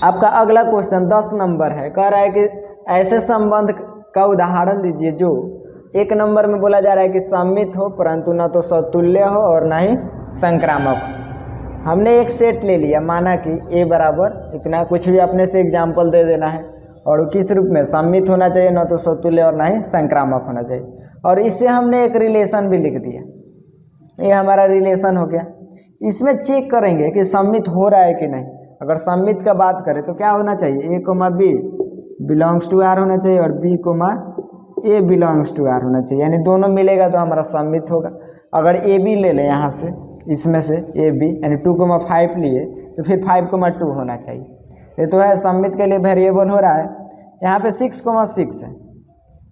आपका अगला question 10 number है, कह रहा है कि ऐसे संबंध का उदाहरण दीजिए जो 1 नंबर में बोला जा रहा है कि सममित हो परंतु न तो समतुल्य हो और ना ही संक्रामक हो। हमने एक सेट ले लिया, माना कि a बराबर इतना, कुछ भी अपने से एग्जाम्पल दे देना है, और वो किस रूप में, सममित होना चाहिए, न तो समतुल्य और ना ही संक्रामक होना चाहिए। और इससे हमने एक रिलेशन भी लिख दिया, ये हमारा रिलेशन हो गया। इसमें चेक करेंगे कि सममित हो रहा है कि नहीं। अगर सममित का बात करें तो क्या होना चाहिए, a comma b belongs to r होना चाहिए और b comma a belongs to r होना चाहिए, यानी दोनों मिलेगा तो हमारा सममित होगा। अगर a b ले लें यहाँ से, इसमें से a b यानी 2,5 लिए तो फिर 5,2 होना चाहिए। ये तो है सममित के लिए वेरिएबल हो रहा है। यहाँ पे 6,6 है,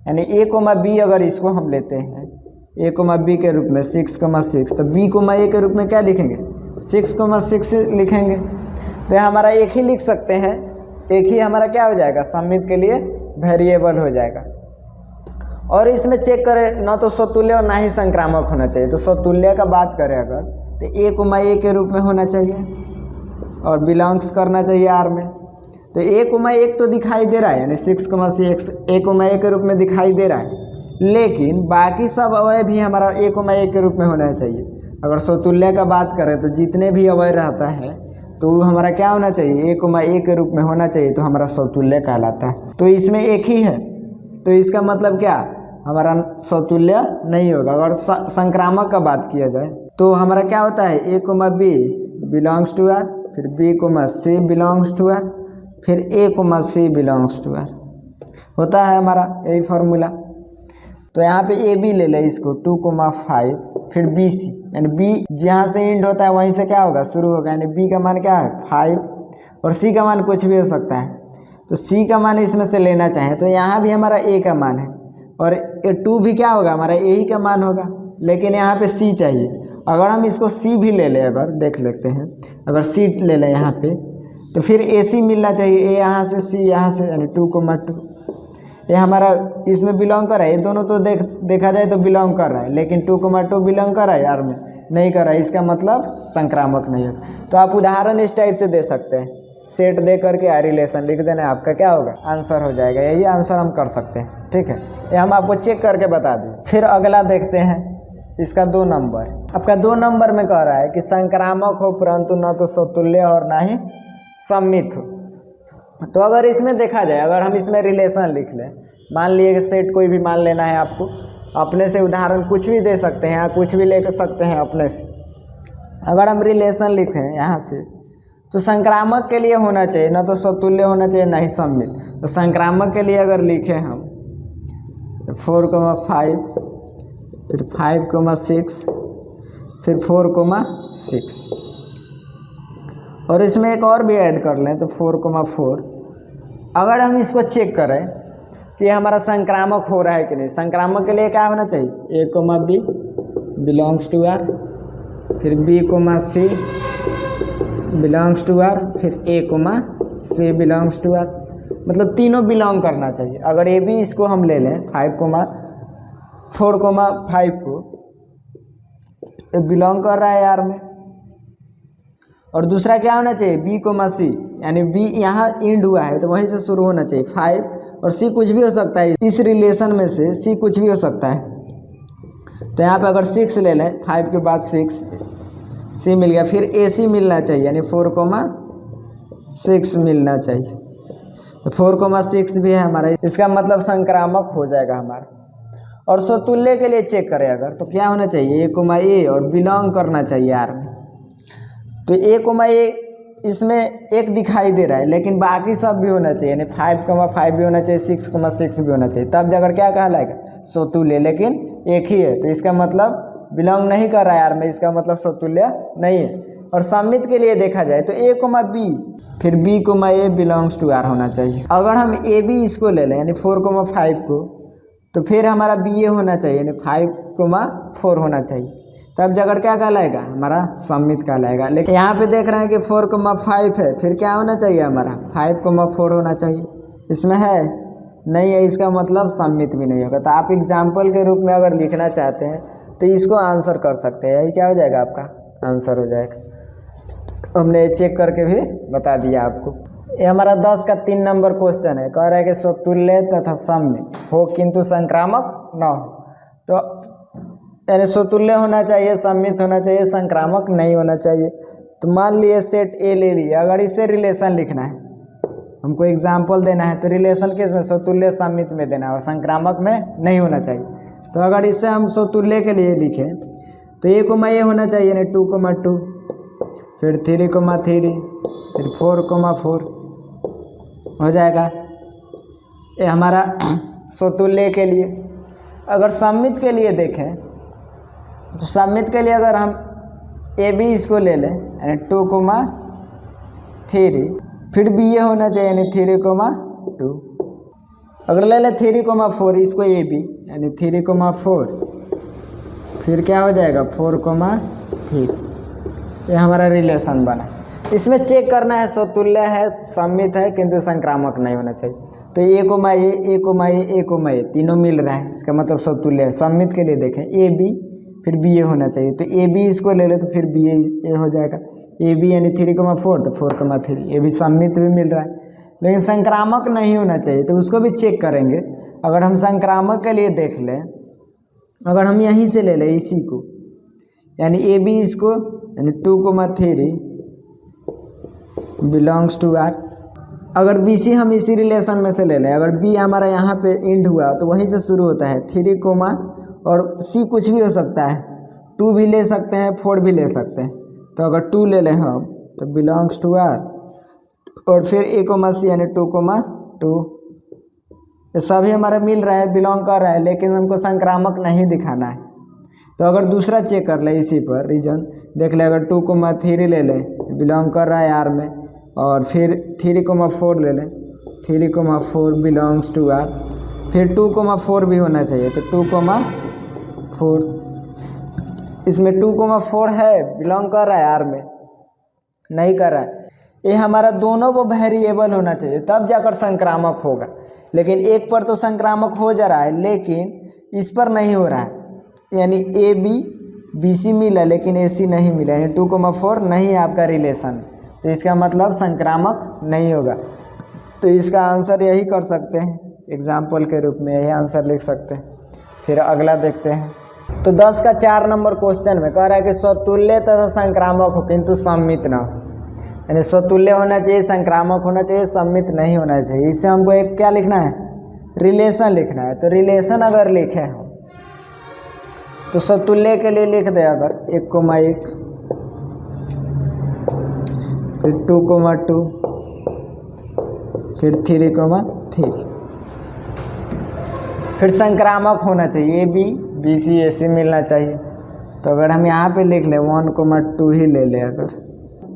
यानी a कोमा b अगर इसको हम लेते हैं a कोमा b के रूप में 6,6, तो b कोमा a के रूप में क्या लिखेंगे, 6,6 लिखेंगे। तो हमारा एक ही लिख सकते हैं, एक ही हमारा क्या हो जाएगा, सममित के लिए वेरिएबल हो जाएगा। और इसमें चेक करें, ना तो समतुल्य और ना ही संक्रामक होना चाहिए। तो समतुल्य का बात करें अगर, तो a कोमा a के रूप में होना चाहिए और बिलोंग्स करना चाहिए r में। तो a कोमा 1 तो दिखाई दे रहा है, यानी 6,6 a कोमा a के रूप में दिखाई दे रहा है, लेकिन बाकी सब अवयव भी हमारा a कोमा a के रूप में होना चाहिए। अगर समतुल्य का बात करें तो जितने भी अवयव रहता है तो हमारा क्या होना चाहिए, a कोमा a के रूप में होना चाहिए, तो हमारा समतुल्य कहलाता है। तो इसमें एक ही है, तो इसका मतलब क्या, हमारा समतुल्य नहीं होगा। अगर संक्रामक का बात किया जाए तो हमारा क्या होता है, a comma b belongs to r, फिर b comma c belongs to r, फिर a comma c belongs to r होता है हमारा, यही फार्मूला। तो यहाँ पे a b ले लें इसको 2,5, फिर b c, यानी b जहाँ से एंड होता है वहीं से क्या होगा, शुरू होगा, यानी b का मान क्या है 5 और c का मान कुछ भी हो सकता है। तो c का मान इसमें से लेना चाहें तो यहाँ भी हमारा a का मान है और 2 भी क्या होगा, हमारा a ही का मान होगा, लेकिन यहाँ पे c चाहिए। अगर हम इसको c भी ले लें, अगर देख लेते हैं, अगर c ले लें यहाँ पे, तो फिर ac मिलना चाहिए, a यहाँ से c यहाँ से, यानी 2,2 ये हमारा इसमें बिलोंग कर रहा है। ये दोनों तो देखा जाए तो बिलोंग कर रहा है, लेकिन 2,2 बिलोंग कर रहा है यार में नहीं कर रहा है, इसका मतलब संक्रामक नहीं है। तो आप उदाहरण इस टाइप से दे सकते हैं, सेट दे करके रिलेशन लिख देना, आपका क्या होगा, आंसर हो जाएगा। यही आंसर हम कर सकते हैं, ठीक है, ये हम आपको चेक करके बता दें। फिर अगला देखते हैं, इसका 2 नंबर, आपका 2 नंबर में कह रहा है कि संक्रामक हो परंतु न तो समतुल्य और ना ही सममित हो। तो अगर इसमें देखा जाए, अगर हम इसमें रिलेशन लिख लें, मान लिए कि सेट कोई भी मान लेना है आपको, अपने से उदाहरण कुछ भी दे सकते हैं या कुछ भी ले सकते हैं अपने से। अगर हम रिलेशन लिखें यहाँ से, तो संक्रामक के लिए होना चाहिए, ना तो समतुल्य होना चाहिए ना ही सममित। तो संक्रामक के लिए अगर लिखें हम तो 4,5, फिर 5,6, फिर 4,6, और इसमें एक और भी ऐड कर लें तो 4,4। अगर हम इसको चेक करें कि हमारा संक्रामक हो रहा है कि नहीं, संक्रामक के लिए क्या होना चाहिए, a comma b belongs to r, फिर b comma c belongs to r, फिर a comma c belongs to r, मतलब तीनों बिलोंग करना चाहिए। अगर a b इसको हम ले लें 4,5 को, बिलोंग कर रहा है r में, और दूसरा क्या होना चाहिए, b कोमा c, यानी b यहाँ इंड हुआ है तो वहीं से शुरू होना चाहिए 5, और c कुछ भी हो सकता है, इस रिलेशन में से c कुछ भी हो सकता है। तो यहाँ पे अगर 6 ले लें, 5 के बाद 6 c मिल गया, फिर ac मिलना चाहिए, यानी 4,6 मिलना चाहिए। तो 4,6 भी है हमारा, इसका मतलब संक्रामक हो जाएगा हमारा। और समतुल्य के लिए चेक करें अगर, तो क्या होना चाहिए, a कोमा a और बिलोंग करना चाहिए r में। तो a कोमा a इसमें एक दिखाई दे रहा है, लेकिन बाकी सब भी होना चाहिए, यानी 5,5 भी होना चाहिए, 6,6 भी होना चाहिए, तब जाकर क्या कहलाएगा, समतुल्य। लेकिन एक ही है तो इसका मतलब बिलोंग नहीं कर रहा है यार में, इसका मतलब समतुल्य नहीं है। और सममित के लिए देखा जाए तो a कोमा b, फिर b comma a belongs to r होना चाहिए। अगर हम a b इसको ले लें, यानी 4,5 को, तो फिर हमारा b a होना चाहिए, यानी 5,4 होना चाहिए, तब जाकर क्या कहलाएगा, हमारा सममित कहलाएगा। लेकिन यहाँ पे देख रहे हैं कि 4,5 है, फिर क्या होना चाहिए, हमारा 5,4 होना चाहिए, इसमें है नहीं है, इसका मतलब सममित भी नहीं होगा। तो आप एग्जाम्पल के रूप में अगर लिखना चाहते हैं तो इसको आंसर कर सकते हैं, यही क्या हो जाएगा, आपका आंसर हो जाएगा। हमने चेक करके भी बता दिया आपको। ये हमारा 10 का 3 नंबर क्वेश्चन है। कह रहा है कि स्वतुल्य तथा सममित हो किंतु संक्रामक न हो। तो यानी स्वतुल्य होना चाहिए, सममित होना चाहिए, संक्रामक नहीं होना चाहिए। तो मान लिए सेट ए ले लिया, अगर इससे रिलेशन लिखना है, हमको एग्जाम्पल देना है, तो रिलेशन किस में, स्वतुल्य सममित में देना है और संक्रामक में नहीं होना चाहिए। तो अगर इससे हम स्वतुल्य के लिए लिखें तो ए कोमा ए होना चाहिए, यानी 2,2, फिर 3,3, फिर 4,4 हो जाएगा। ये हमारा स्वतुल्य के लिए। अगर सममित के लिए देखें तो सममित के लिए अगर हम ए बी इसको ले लें, यानी 2,3, फिर बी ए होना चाहिए, यानी 3,2। अगर ले लें 3,4 इसको ए बी, यानी 3,4, फिर क्या हो जाएगा 4,3। ये हमारा रिलेशन बना। इसमें चेक करना है स्वतुल्य है, सममित है, किंतु संक्रामक नहीं होना चाहिए। तो ए कोमा ए तीनों मिल रहा है, इसका मतलब स्वतुल्य है। सममित के लिए देखें ए बी फिर बी ए होना चाहिए, तो ए बी इसको ले ले तो फिर बी ए हो जाएगा। ए बी यानी 3,4 तो 4,3, ये भी सममित भी मिल रहा है, लेकिन संक्रामक नहीं होना चाहिए। तो उसको भी चेक करेंगे। अगर हम संक्रामक के लिए देख लें, अगर हम यहीं से ले लें इसी को, यानी ए बी इसको, यानी 2,3 बिलोंग्स टू आर। अगर बी सी हम इसी रिलेशन में से ले लें, अगर बी हमारा यहाँ पे एंड हुआ तो वहीं से शुरू होता है 3, और सी कुछ भी हो सकता है, 2 भी ले सकते हैं, 4 भी ले सकते हैं। तो अगर 2 ले लें हम तो बिलोंग्स टू आर, और फिर ए कोमा सी यानी 2,2, ये सभी हमारा मिल रहा है, बिलोंग कर रहा है, लेकिन हमको संक्रामक नहीं दिखाना है। तो अगर दूसरा चेक कर ले, इसी पर रीजन देख ले, अगर 2,3 ले लें, बिलोंग कर रहा है आर में, और फिर 3,4 ले लें, 3,4 बिलोंग्स टू आर, फिर 2,4 भी होना चाहिए, तो 2,4, इसमें 2,4 है, बिलोंग कर रहा है आर में, नहीं कर रहा है। ये हमारा दोनों वो वेरिएबल होना चाहिए, तब जाकर संक्रामक होगा। लेकिन एक पर तो संक्रामक हो जा रहा है, लेकिन इस पर नहीं हो रहा है, यानी ए बी बी सी मिला लेकिन ए सी नहीं मिला, यानी 2,4 नहीं है आपका रिलेशन, तो इसका मतलब संक्रामक नहीं होगा। तो इसका आंसर यही कर सकते हैं, एग्जाम्पल के रूप में यही आंसर लिख सकते हैं। फिर अगला देखते हैं। तो 10 का 4 नंबर क्वेश्चन में कह रहा है कि स्वतुल्य तथा संक्रामक हो किंतु सममित न हो, यानी स्वतुल्य होना चाहिए, संक्रामक होना चाहिए, सममित नहीं होना चाहिए। इससे हमको एक क्या लिखना है, रिलेशन लिखना है। तो रिलेशन अगर लिखे हम तो स्वतुल्य के लिए लिख दे, अगर 1,1, फिर 2,2, फिर 3,3, फिर संक्रामक होना चाहिए, ए बी बी सी ए सी मिलना चाहिए। तो अगर हम यहाँ पे लिख लें 1,2 ही ले लें, अगर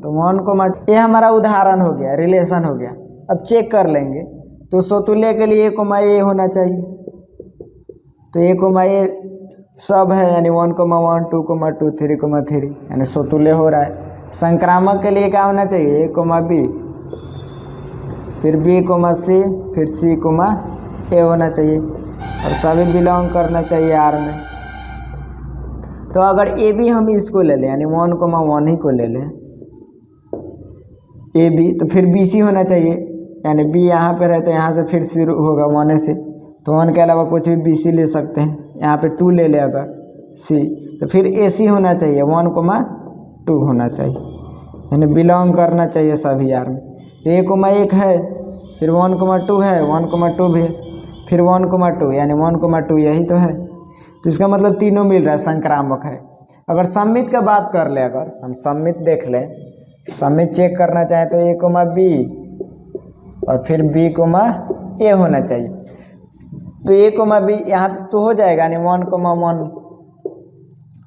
तो 1,2 ये हमारा उदाहरण हो गया, रिलेशन हो गया। अब चेक कर लेंगे तो स्वतुल्य के लिए 1,a होना चाहिए, तो 1,a सब है, यानी 1,1, 2,2, 3,3, यानी स्वतुल्य हो रहा है। संक्रामक के लिए क्या होना चाहिए, 1,b, फिर b, c, फिर c, a होना चाहिए, और सभी बिलोंग करना चाहिए आर में। तो अगर ए बी हम इसको ले लें, यानी 1,1 ही को ले लें ए बी, तो फिर बी सी होना चाहिए, यानी बी यहाँ पे रहे तो यहाँ से फिर शुरू होगा 1 से, तो 1 के अलावा कुछ भी बी सी ले सकते हैं। यहाँ पे 2 ले ले अगर सी, तो फिर ए सी होना चाहिए, 1,2 होना चाहिए, यानी बिलोंग करना चाहिए सभी आर में। तो 1,1 है, फिर 1,2 है, 1,2 भी है, फिर 1,2, यानी 1,2 यही तो है। तो इसका मतलब तीनों मिल रहा है, संक्रामक है। अगर सममित का बात कर ले, अगर हम सममित देख लें, सममित चेक करना चाहें तो 1,b और फिर b, a होना चाहिए। तो 1,b यहाँ तो हो जाएगा, यानी 1,1,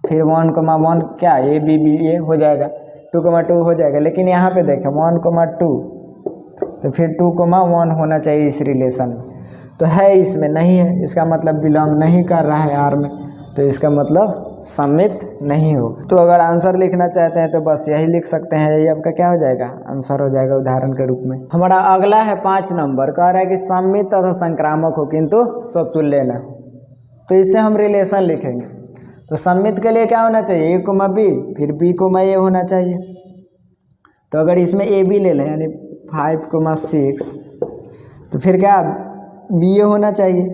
फिर 1,1 क्या a b b a हो जाएगा, 2,2 हो जाएगा। लेकिन यहाँ पे देखें 1,2 तो फिर 2,1 होना चाहिए इस रिलेशन में, तो है इसमें नहीं है, इसका मतलब बिलोंग नहीं कर रहा है आर में, तो इसका मतलब सममित नहीं होगा। तो अगर आंसर लिखना चाहते हैं तो बस यही लिख सकते हैं, यही आपका क्या हो जाएगा, आंसर हो जाएगा उदाहरण के रूप में। हमारा अगला है 5 नंबर, कह रहा है कि सममित तथा संक्रामक हो किंतु स्वतुल्य न हो। तो इससे हम रिलेशन लिखेंगे। तो सममित के लिए क्या होना चाहिए, a, b, फिर b, a होना चाहिए। तो अगर इसमें ए बी ले लें यानी 5,6 तो फिर क्या बी ए होना चाहिए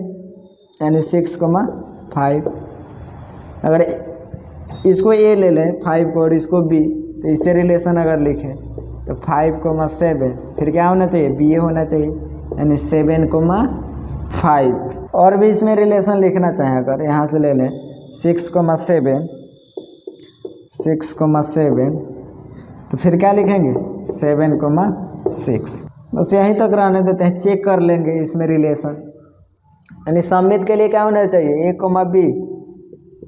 यानी 6,5। अगर इसको ए ले लें 5 को और इसको बी, तो इससे रिलेशन अगर लिखें तो 5,7 फिर क्या होना चाहिए बी ए होना चाहिए यानी 7,5। और भी इसमें रिलेशन लिखना चाहें अगर यहाँ से ले लें 6,7 तो फिर क्या लिखेंगे 7,6। बस यहीं तक रहने देते हैं, चेक कर लेंगे इसमें रिलेशन। यानी सममित के लिए क्या होना चाहिए ए कोमा बी,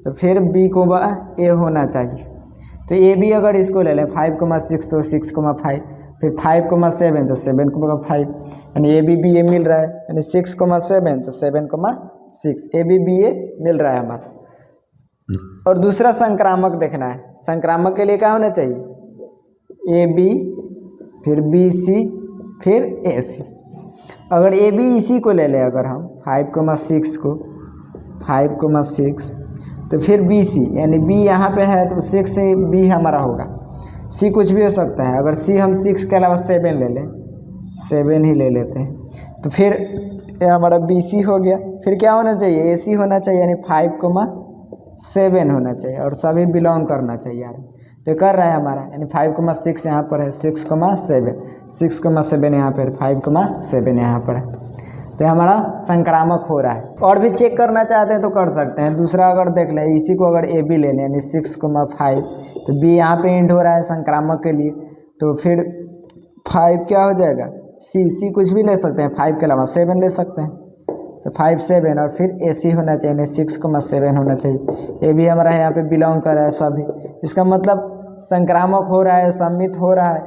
तो फिर बी कोमा ए होना चाहिए। तो ए बी अगर इसको ले लें 5,6 तो 6,5, फिर 5,7 तो 7,5 यानी ए बी ए मिल रहा है यानी 6,7 तो 7,6 ए बी ए मिल रहा है हमारा। और दूसरा संक्रामक देखना है। संक्रामक के लिए क्या होना चाहिए ए बी फिर बी सी फिर ए सी। अगर ए बी इसी को ले लें अगर हम 5,6 को 5,6 तो फिर बी सी यानी बी यहाँ पे है तो 6 से बी हमारा होगा। सी कुछ भी हो सकता है, अगर सी हम 6 के अलावा 7 ले लें 7 ही ले लेते हैं तो फिर हमारा बी सी हो गया। फिर क्या होना चाहिए ए सी होना चाहिए यानी 5,7 होना चाहिए और सभी बिलोंग करना चाहिए यार। तो कर रहा है हमारा यानी 5,6 यहाँ पर है 6,7 यहाँ पर 5,7 यहाँ पर है। तो हमारा संक्रामक हो रहा है। और भी चेक करना चाहते हैं तो कर सकते हैं। दूसरा अगर देख लें इसी को अगर ए बी ले लें यानी 6,5 तो बी यहाँ पे एंड हो रहा है संक्रामक के लिए, तो फिर 5 क्या हो जाएगा सी कुछ भी ले सकते हैं 5 के अलावा 7 ले सकते हैं तो 5,7 और फिर ए सी होना चाहिए यानी 6,7 होना चाहिए। ए भी हमारा यहाँ पे बिलोंग कर रहा है सभी। इसका मतलब संक्रामक हो रहा है, सम्मित हो रहा है।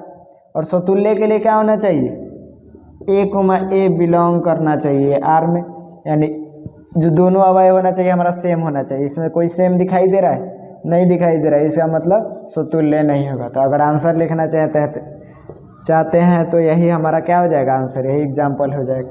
और सतुल्य के लिए क्या होना चाहिए ए बिलोंग करना चाहिए आर में, यानी जो दोनों अवयव होना चाहिए हमारा सेम होना चाहिए। इसमें कोई सेम दिखाई दे रहा है नहीं दिखाई दे रहा है, इसका मतलब सतुल्य नहीं होगा। तो अगर आंसर लिखना चाहते हैं तो यही हमारा क्या हो जाएगा आंसर, यही एग्जाम्पल हो जाएगा।